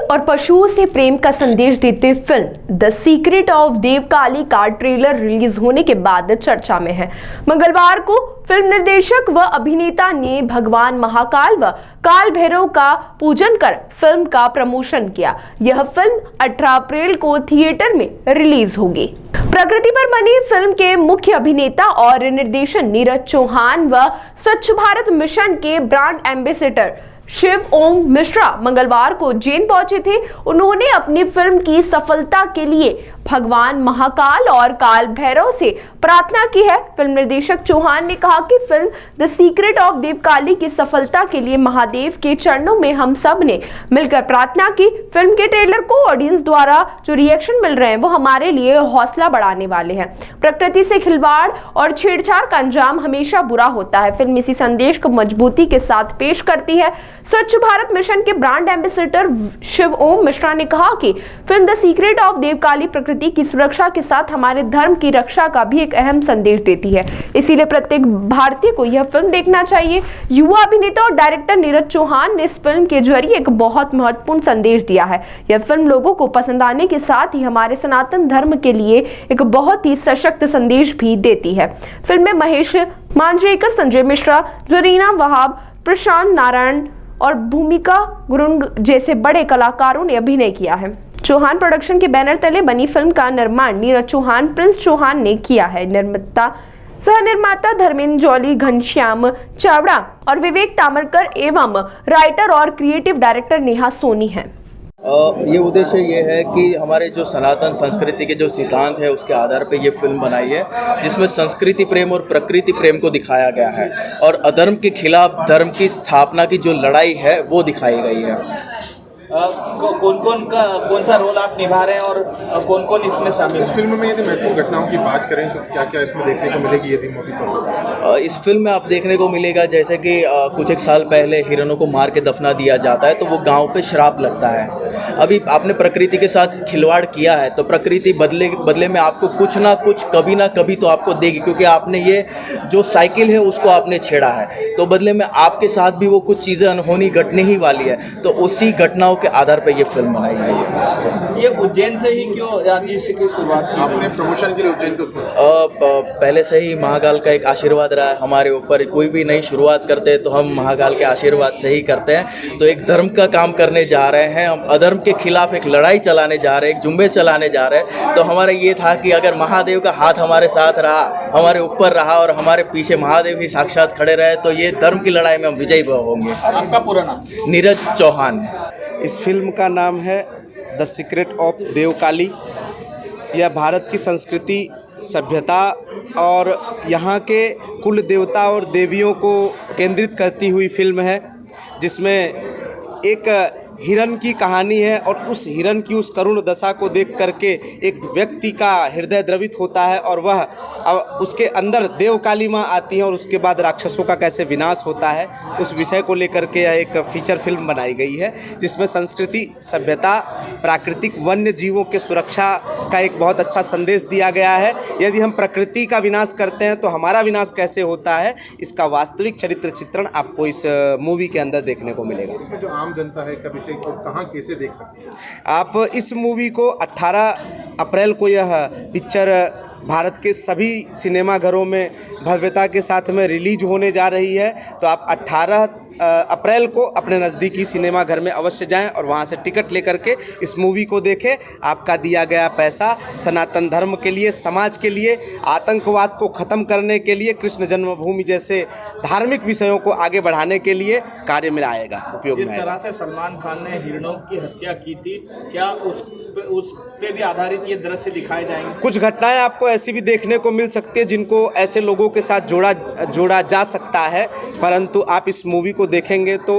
और पशुओं से प्रेम का संदेश देते film the secret of Devkali का ट्रेलर रिलीज होने के बाद चर्चा में है। मंगलवार को फिल्म निर्देशक व अभिनेता ने भगवान महाकाल व काल भैरव का पूजन कर फिल्म का प्रमोशन किया। यह फिल्म 18 अप्रैल को थिएटर में रिलीज होगी। प्रकृति पर बनी फिल्म के मुख्य अभिनेता और निर्देशन नीरज चौहान व स्वच्छ भारत मिशन के ब्रांड एम्बेसडर शिव ओम मिश्रा मंगलवार को उज्जैन पहुंचे थे। उन्होंने अपनी फिल्म की सफलता के लिए भगवान महाकाल और काल भैरव से प्रार्थना की है। फिल्म निर्देशक चौहान ने कहा कि film the secret of Devkali की सफलता के लिए महादेव के चरणों में हम सब ने मिलकर प्रार्थना की। फिल्म के ट्रेलर को ऑडियंस द्वारा जो रिएक्शन मिल रहे हैं वो हमारे लिए हौसला बढ़ाने वाले हैं। प्रकृति से खिलवाड़ और छेड़छाड़ का अंजाम हमेशा बुरा होता है। फिल्म इसी संदेश को मजबूती के साथ पेश करती है। स्वच्छ भारत मिशन के ब्रांड एम्बेसडर शिव ओम मिश्रा ने कहा कि film the secret of Devkali प्रकृति की सुरक्षा के साथ हमारे धर्म की रक्षा का भी एक अहम संदेश देती है, इसीलिए प्रत्येक भारतीय को यह फिल्म देखना चाहिए। युवा अभिनेता और डायरेक्टर नीरज चौहान ने इस फिल्म के जरिए एक बहुत महत्वपूर्ण संदेश दिया है। यह फिल्म लोगों को पसंद आने के साथ ही हमारे सनातन धर्म के लिए एक बहुत ही सशक्त संदेश भी देती है। फिल्म में महेश मांजरेकर, संजय मिश्रा, जरीना वहाब, प्रशांत नारायण और भूमिका गुरुंग जैसे बड़े कलाकारों ने अभिनय किया है। चौहान प्रोडक्शन के बैनर तले बनी फिल्म का निर्माण नीरज चौहान, प्रिंस चौहान ने किया है। निर्माता सह निर्माता धर्मेंद्र जौली, घनश्याम चावड़ा और विवेक तामरकर एवं राइटर और क्रिएटिव डायरेक्टर नेहा सोनी हैं। ये उद्देश्य ये है कि हमारे जो सनातन संस्कृति के जो सिद्धांत है उसके आधार पे ये फिल्म बनाई है, जिसमें संस्कृति प्रेम और प्रकृति प्रेम को दिखाया गया है और अधर्म के खिलाफ धर्म की स्थापना की जो लड़ाई है वो दिखाई गई है। कौन सा रोल आप निभा रहे हैं और कौन कौन इसमें शामिल है? इस फिल्म में यदि महत्वपूर्ण घटनाओं की बात करें तो क्या क्या इसमें देखने को मिलेगी यदि मौके पर? इस फिल्म में आप देखने को मिलेगा जैसे कि कुछ एक साल पहले हिरणों को मार के दफना दिया जाता है तो वो गांव पे श्राप लगता है। अभी आपने प्रकृति के साथ खिलवाड़ किया है तो प्रकृति बदले में आपको कुछ ना कुछ कभी ना कभी तो आपको देगी, क्योंकि आपने ये जो साइकिल है उसको आपने छेड़ा है तो बदले में आपके साथ भी वो कुछ चीज़ें अनहोनी घटने ही वाली है। तो उसी घटनाओं के आधार पर ये फिल्म बनाई गई है। ये उज्जैन से ही क्यों इसकी शुरुआत की? आपने प्रमोशन के लिए उज्जैन को पहले से ही महाकाल का एक आशीर्वाद रहा है हमारे ऊपर। कोई भी नई शुरुआत करते हैं तो हम महाकाल के आशीर्वाद से ही करते हैं। तो एक धर्म का काम करने जा रहे हैं, हम अधर्म के खिलाफ एक लड़ाई चलाने जा रहे हैं, एक जुम्बे चलाने जा रहे हैं। तो हमारा ये था कि अगर महादेव का हाथ हमारे साथ रहा, हमारे ऊपर रहा और हमारे पीछे महादेव ही साक्षात खड़े रहे तो ये धर्म की लड़ाई में हम विजयी होंगे। आपका पूरा नाम? नीरज चौहान। इस फिल्म का नाम है द सीक्रेट ऑफ देवकाली। यह भारत की संस्कृति, सभ्यता और यहाँ के कुल देवता और देवियों को केंद्रित करती हुई फिल्म है, जिसमें एक हिरण की कहानी है और उस हिरण की उस करुण दशा को देख करके एक व्यक्ति का हृदय द्रवित होता है और वह उसके अंदर देवकाली माँ आती है और उसके बाद राक्षसों का कैसे विनाश होता है, उस विषय को लेकर के यह एक फीचर फिल्म बनाई गई है, जिसमें संस्कृति, सभ्यता, प्राकृतिक वन्य जीवों के सुरक्षा का एक बहुत अच्छा संदेश दिया गया है। यदि हम प्रकृति का विनाश करते हैं तो हमारा विनाश कैसे होता है, इसका वास्तविक चरित्र चित्रण आपको इस मूवी के अंदर देखने को मिलेगा। इसमें जो आम जनता है कब इसे कहाँ कैसे देख सकती है? आप इस मूवी को 18 अप्रैल को यह पिक्चर भारत के सभी सिनेमाघरों में भव्यता के साथ में रिलीज होने जा रही है। तो आप 18 अप्रैल को अपने नज़दीकी सिनेमाघर में अवश्य जाएं और वहां से टिकट लेकर के इस मूवी को देखें। आपका दिया गया पैसा सनातन धर्म के लिए, समाज के लिए, आतंकवाद को ख़त्म करने के लिए, कृष्ण जन्मभूमि जैसे धार्मिक विषयों को आगे बढ़ाने के लिए कार्य में आएगा, उपयोग में आएगा। जिस तरह से सलमान खान ने हिरणों की हत्या की थी, क्या उस पे भी आधारित ये दृश्य दिखाए जाएंगे? कुछ घटनाएं आपको ऐसी भी देखने को मिल सकती है जिनको ऐसे लोगों के साथ जोड़ा जा सकता है, परंतु आप इस मूवी को देखेंगे तो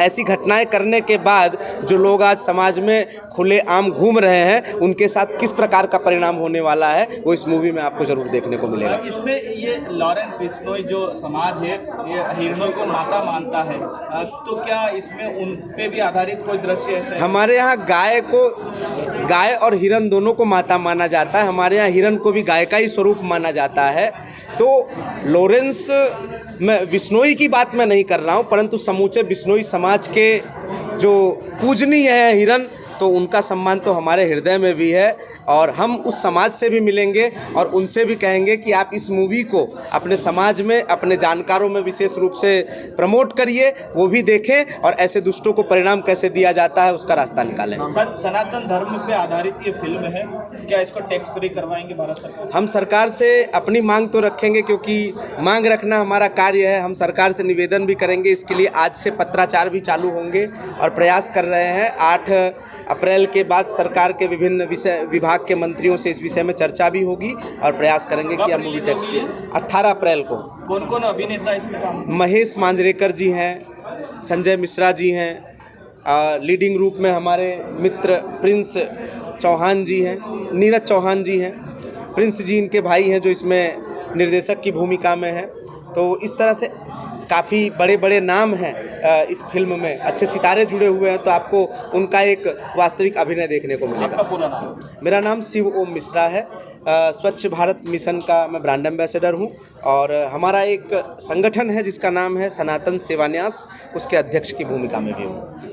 ऐसी घटनाएं करने के बाद जो लोग आज समाज में खुले आम घूम रहे हैं उनके साथ किस प्रकार का परिणाम होने वाला है वो इस मूवी में आपको जरूर देखने को मिलेगा। इसमें ये लॉरेंस बिश्नोई जो समाज है ये हिरणों को माता मानता है, तो क्या इसमें उन पे भी आधारित कोई दृश्य ऐसा है? हमारे यहाँ गाय और हिरण दोनों को माता माना जाता है। हमारे यहाँ हिरण को भी गाय का ही स्वरूप माना जाता है। तो लॉरेंस, मैं बिश्नोई की बात मैं नहीं कर रहा हूँ, परंतु समूचे बिश्नोई समाज के जो पूजनीय है हिरन, तो उनका सम्मान तो हमारे हृदय में भी है और हम उस समाज से भी मिलेंगे और उनसे भी कहेंगे कि आप इस मूवी को अपने समाज में, अपने जानकारों में विशेष रूप से प्रमोट करिए, वो भी देखें और ऐसे दुष्टों को परिणाम कैसे दिया जाता है उसका रास्ता निकालें। सनातन धर्म पे आधारित ये फिल्म है, क्या इसको टैक्स फ्री करवाएंगे भारत सरकार? हम सरकार से अपनी मांग तो रखेंगे, क्योंकि मांग रखना हमारा कार्य है। हम सरकार से निवेदन भी करेंगे, इसके लिए आज से पत्राचार भी चालू होंगे और प्रयास कर रहे हैं। 8 अप्रैल के बाद सरकार के विभिन्न विभाग के मंत्रियों से इस विषय में चर्चा भी होगी और प्रयास करेंगे कि हम मूवी टैक्स 18 अप्रैल को। कौन कौन अभिनेता इसमें काम? महेश मांजरेकर जी हैं, संजय मिश्रा जी हैं, लीडिंग रूप में हमारे मित्र प्रिंस चौहान जी हैं, नीरज चौहान जी हैं, प्रिंस जी इनके भाई हैं जो इसमें निर्देशक की भूमिका में हैं। तो इस तरह से काफ़ी बड़े बड़े नाम हैं इस फिल्म में, अच्छे सितारे जुड़े हुए हैं, तो आपको उनका एक वास्तविक अभिनय देखने को मिलेगा। आपका पूरा नाम? मेरा नाम शिव ओम मिश्रा है। स्वच्छ भारत मिशन का मैं ब्रांड एम्बेसडर हूं और हमारा एक संगठन है जिसका नाम है सनातन सेवान्यास, उसके अध्यक्ष की भूमिका में भी हूँ।